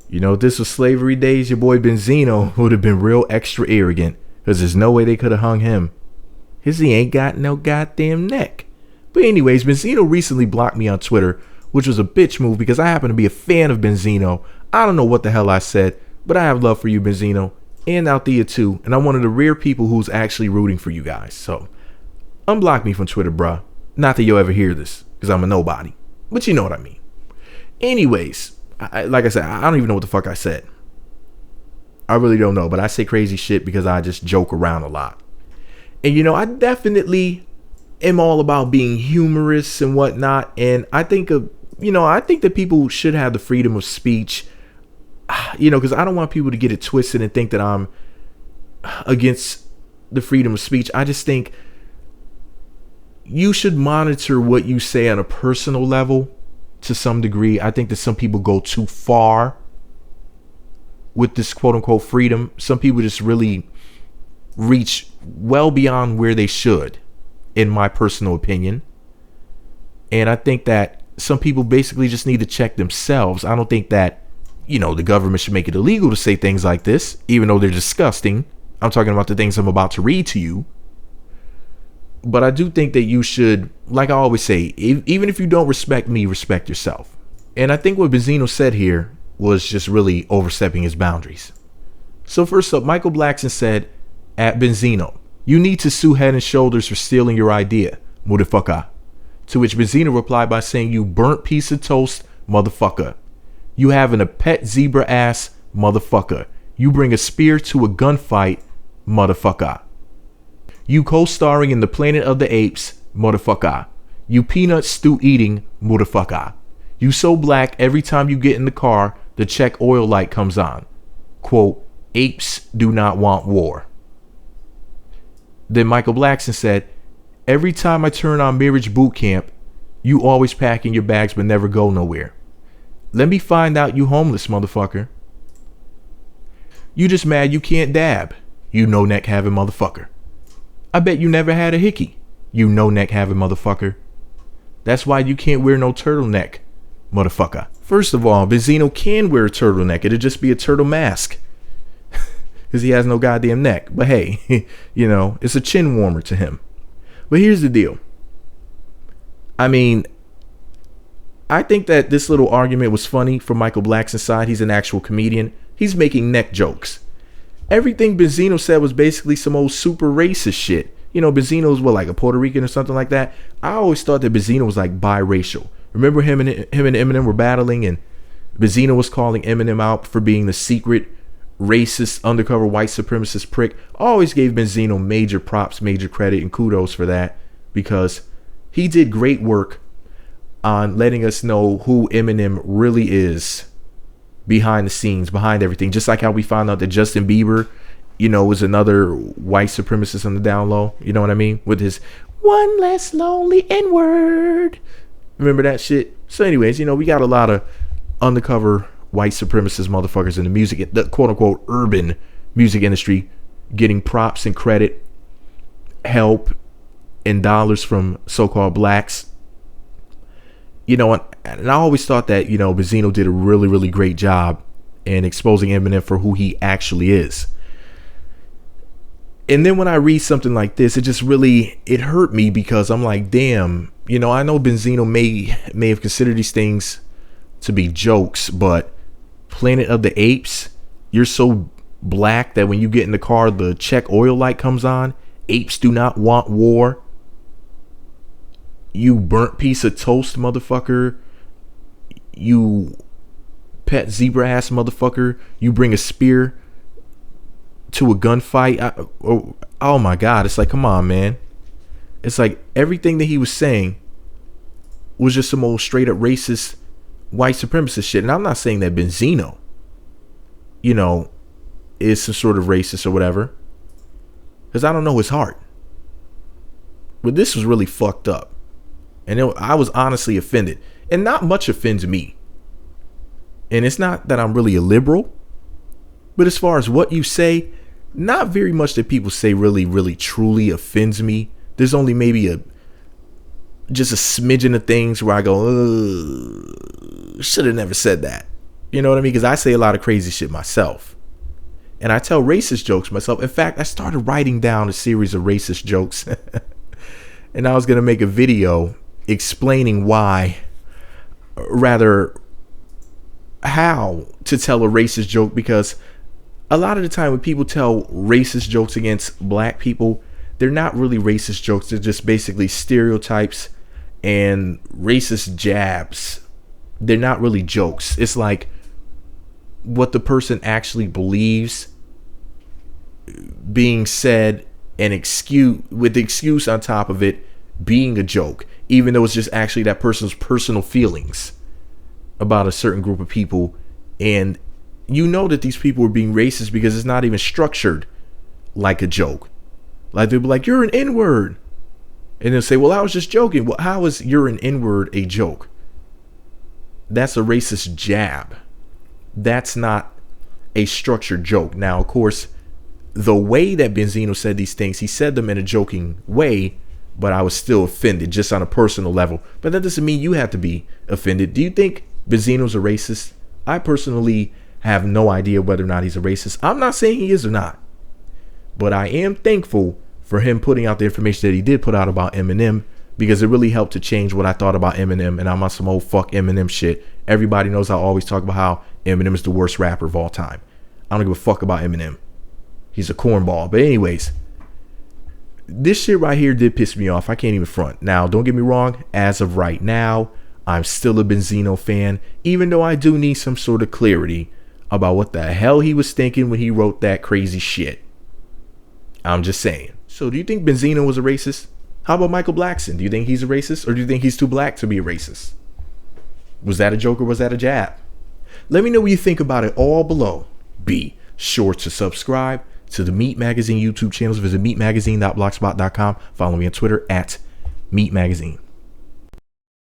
You know, if this was slavery days, your boy Benzino would have been real extra arrogant, because there's no way they could have hung him. Because he ain't got no goddamn neck. But anyways, Benzino recently blocked me on Twitter, which was a bitch move because I happen to be a fan of Benzino. I don't know what the hell I said, but I have love for you, Benzino, and Althea too, and I'm one of the rare people who's actually rooting for you guys. So, unblock me from Twitter, bruh. Not that you'll ever hear this, because I'm a nobody. But you know what I mean. Anyways, like I said, I don't even know what the fuck I said. I really don't know, but I say crazy shit because I just joke around a lot. And you know, I definitely am all about being humorous and whatnot. And I think I think that people should have the freedom of speech, you know, because I don't want people to get it twisted and think that I'm against the freedom of speech. I just think you should monitor what you say on a personal level to some degree. I think that some people go too far with this quote unquote freedom. Some people just really reach well beyond where they should, in my personal opinion. And I think that some people basically just need to check themselves. I don't think that, you know, the government should make it illegal to say things like this, even though they're disgusting. I'm talking about the things I'm about to read to you. But I do think that you should, like I always say, even if you don't respect me, respect yourself. And I think what Benzino said here was just really overstepping his boundaries. So first up, Michael Blackson said, at Benzino, you need to sue Head and Shoulders for stealing your idea, motherfucker. To which Benzino replied by saying, you burnt piece of toast, motherfucker. You having a pet zebra ass, motherfucker. You bring a spear to a gunfight, motherfucker. You co-starring in the Planet of the Apes, motherfucker. You peanut stew eating, motherfucker. You so black every time you get in the car, the check oil light comes on. Quote, apes do not want war. Then Michael Blackson said, every time I turn on Marriage Boot Camp, you always pack in your bags but never go nowhere. Let me find out you homeless, motherfucker. You just mad you can't dab, you no neck having motherfucker. I bet you never had a hickey, you no neck having motherfucker. That's why you can't wear no turtleneck, motherfucker. First of all, Benzino can wear a turtleneck. It'd just be a turtle mask, because he has no goddamn neck. But hey, you know, it's a chin warmer to him. But here's the deal. I mean, I think that this little argument was funny from Michael Blackson's side. He's an actual comedian. He's making neck jokes. Everything Benzino said was basically some old super racist shit. You know, Benzino's what, like a Puerto Rican or something like that? I always thought that Benzino was like biracial. Remember him and Eminem were battling, and Benzino was calling Eminem out for being the secret racist, undercover white supremacist prick. I always gave Benzino major props, major credit, and kudos for that, because he did great work on letting us know who Eminem really is behind the scenes, behind everything. Just like how we found out that Justin Bieber, you know, was another white supremacist on the down low. You know what I mean? With his one less lonely N-word. Remember that shit? So anyways, you know, we got a lot of undercover white supremacist motherfuckers in the music, the quote unquote urban music industry, getting props and credit, help, and dollars from so-called blacks. You know, and I always thought that, you know, Benzino did a really, really great job in exposing Eminem for who he actually is. And then when I read something like this, it hurt me, because I'm like, damn, you know, I know Benzino may have considered these things to be jokes, but Planet of the Apes, you're so black that when you get in the car, the check oil light comes on. Apes do not want war. You burnt piece of toast, motherfucker. You pet zebra ass motherfucker. You bring a spear to a gunfight. Oh my God. It's like, come on, man. It's like everything that he was saying was just some old straight up racist white supremacist shit. And I'm not saying that Benzino, you know, is some sort of racist or whatever, because I don't know his heart. But this was really fucked up. And I was honestly offended. And not much offends me. And it's not that I'm really a liberal, but as far as what you say, not very much that people say really, really, truly offends me. There's only maybe just a smidgen of things where I go, should have never said that. You know what I mean? Because I say a lot of crazy shit myself. And I tell racist jokes myself. In fact, I started writing down a series of racist jokes. And I was going to make a video explaining why, rather, how to tell a racist joke. Because a lot of the time when people tell racist jokes against black people, they're not really racist jokes. They're just basically stereotypes and racist jabs. They're not really jokes. It's like what the person actually believes being said, and excuse with the excuse on top of it being a joke, even though it's just actually that person's personal feelings about a certain group of people. And you know that these people are being racist because it's not even structured like a joke. Like they'll be like, "You're an N-word," and they'll say, "Well, I was just joking." Well, how is "you're an N-word" a joke? That's a racist jab. That's not a structured joke. Now, of course, the way that Benzino said these things, he said them in a joking way, but I was still offended just on a personal level. But that doesn't mean you have to be offended. Do you think Benzino's a racist? I personally have no idea whether or not he's a racist. I'm not saying he is or not, but I am thankful for him putting out the information that he did put out about Eminem, because it really helped to change what I thought about Eminem. And I'm on some old fuck Eminem shit. Everybody knows I always talk about how Eminem is the worst rapper of all time. I don't give a fuck about Eminem. He's a cornball. But anyways, this shit right here did piss me off. I can't even front. Now, don't get me wrong. As of right now, I'm still a Benzino fan, even though I do need some sort of clarity about what the hell he was thinking when he wrote that crazy shit. I'm just saying. So do you think Benzino was a racist? How about Michael Blackson? Do you think he's a racist, or do you think he's too black to be a racist? Was that a joke or was that a jab? Let me know what you think about it all below. Be sure to subscribe to the Meat Magazine YouTube channels. Visit meatmagazine.blogspot.com. Follow me on Twitter @meatmagazine.